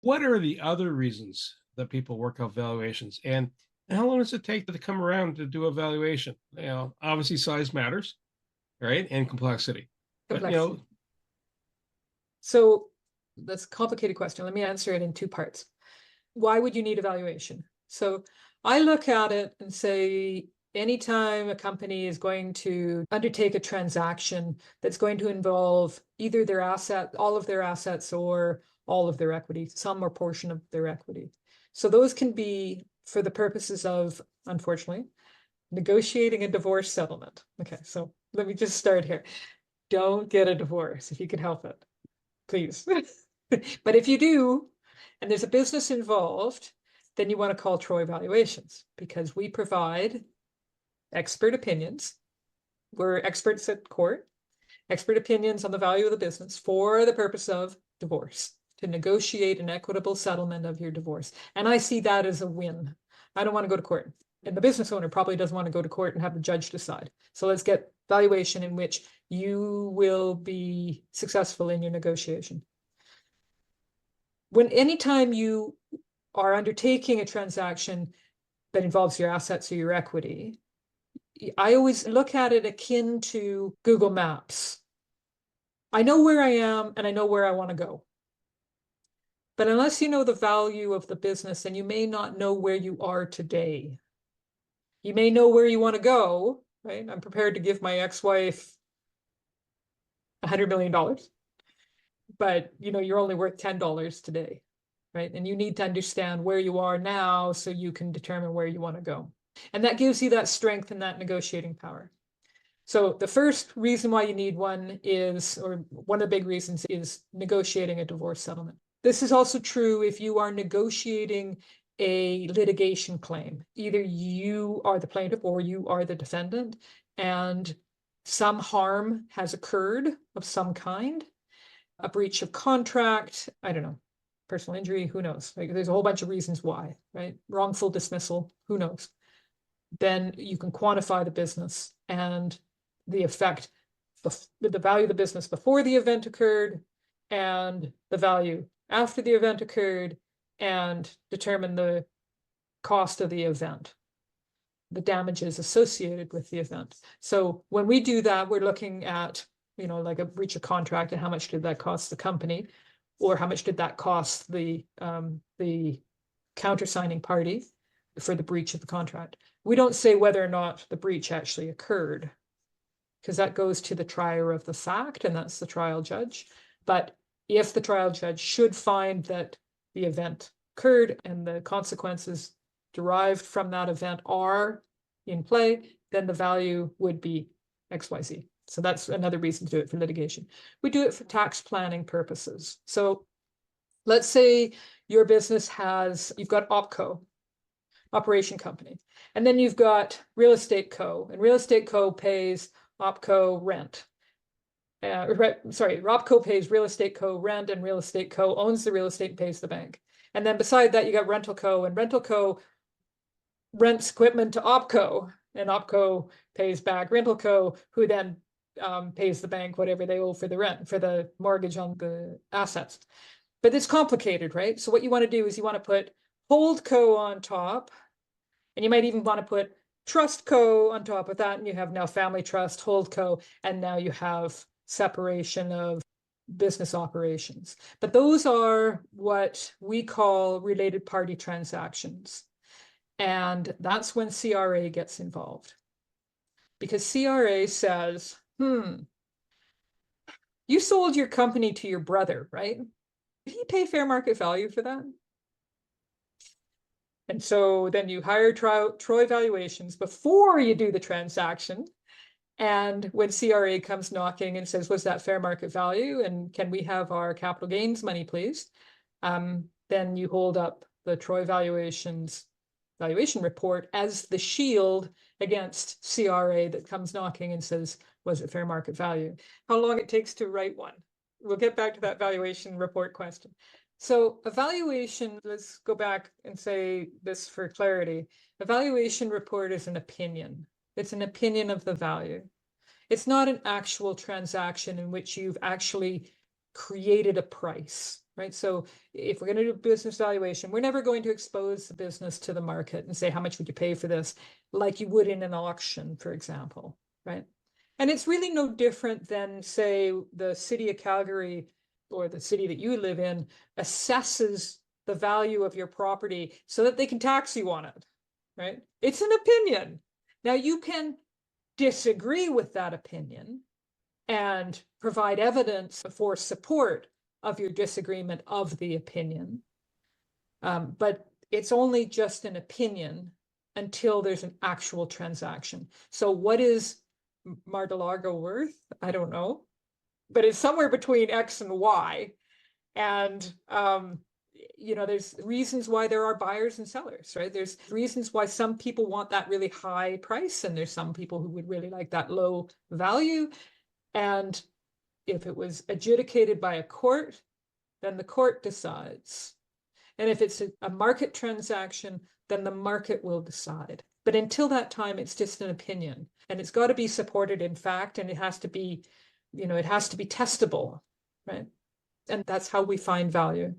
What are the other reasons that people work out valuations? And how long does it take to come around to do a valuation? Obviously size matters, right? And complexity. But Complexity. So that's a complicated question. Let me answer it in two parts. Why would you need a valuation? So I look at it and say, anytime a company is going to undertake a transaction that's going to involve either their asset, all of their assets, or all of their equity, some or portion of their equity. So those can be for the purposes of, unfortunately, negotiating a divorce settlement. Okay, so let me just start here. Don't get a divorce if you can help it, please. But if you do, and there's a business involved, then you want to call Troy Valuations, because we provide expert opinions. We're experts at court, expert opinions on the value of the business for the purpose of divorce, to negotiate an equitable settlement of your divorce. And I see that as a win. I don't want to go to court. And the business owner probably doesn't want to go to court and have the judge decide. So let's get valuation in which you will be successful in your negotiation. Anytime you are undertaking a transaction that involves your assets or your equity, I always look at it akin to Google Maps. I know where I am and I know where I want to go. But unless you know the value of the business, then you may not know where you are today. You may know where you want to go, right? I'm prepared to give my ex-wife $100 million, but you're only worth $10 today, right? And you need to understand where you are now so you can determine where you want to go. And that gives you that strength and that negotiating power. So the first reason why you need one is, or one of the big reasons, is negotiating a divorce settlement. This is also true if you are negotiating a litigation claim. Either you are the plaintiff or you are the defendant, and some harm has occurred of some kind, a breach of contract, I don't know, personal injury, who knows? Like, there's a whole bunch of reasons why, right? Wrongful dismissal, who knows? Then you can quantify the business and the effect, the value of the business before the event occurred and the value after the event occurred, and determine the cost of the event, the damages associated with the event. So when we do that, we're looking at, like a breach of contract and how much did that cost the company, or how much did that cost the countersigning party for the breach of the contract. We don't say whether or not the breach actually occurred, because that goes to the trier of the fact, and that's the trial judge. But if the trial judge should find that the event occurred and the consequences derived from that event are in play, then the value would be XYZ. So that's another reason to do it for litigation. We do it for tax planning purposes. So let's say your business you've got OpCo, operation company, and then you've got real estate co, and real estate co pays OpCo rent. OpCo pays real estate co rent, and real estate co owns the real estate and pays the bank. And then beside that, you got rental co, and rental co rents equipment to OpCo, and OpCo pays back rental co, who then pays the bank whatever they owe for the rent, for the mortgage on the assets. But it's complicated, right? So what you want to do is you want to put holdco on top, and you might even want to put trust co on top of that, and you have now family trust, holdco, and now you have separation of business operations. But those are what we call related party transactions. And that's when CRA gets involved. Because CRA says, you sold your company to your brother, right? Did he pay fair market value for that? And so then you hire Troy Valuations before you do the transaction. And when CRA comes knocking and says, was that fair market value? And can we have our capital gains money, please? Then you hold up the Troy Valuations valuation report as the shield against CRA that comes knocking and says, was it fair market value? How long it takes to write one? We'll get back to that valuation report question. So a valuation, let's go back and say this for clarity. A valuation report is an opinion. It's an opinion of the value. It's not an actual transaction in which you've actually created a price, right? So if we're going to do business valuation, we're never going to expose the business to the market and say, how much would you pay for this? Like you would in an auction, for example, right? And it's really no different than, say, the city of Calgary or the city that you live in assesses the value of your property so that they can tax you on it, right? It's an opinion. Now you can disagree with that opinion and provide evidence for support of your disagreement of the opinion. But it's only just an opinion until there's an actual transaction. So what is Mar de Lago worth? I don't know, but it's somewhere between X and Y. And, there's reasons why there are buyers and sellers, right? There's reasons why some people want that really high price, and there's some people who would really like that low value. And if it was adjudicated by a court, then the court decides. And if it's a market transaction, then the market will decide. But until that time, it's just an opinion. And it's got to be supported in fact, and it has to be, it has to be testable, right? And that's how we find value.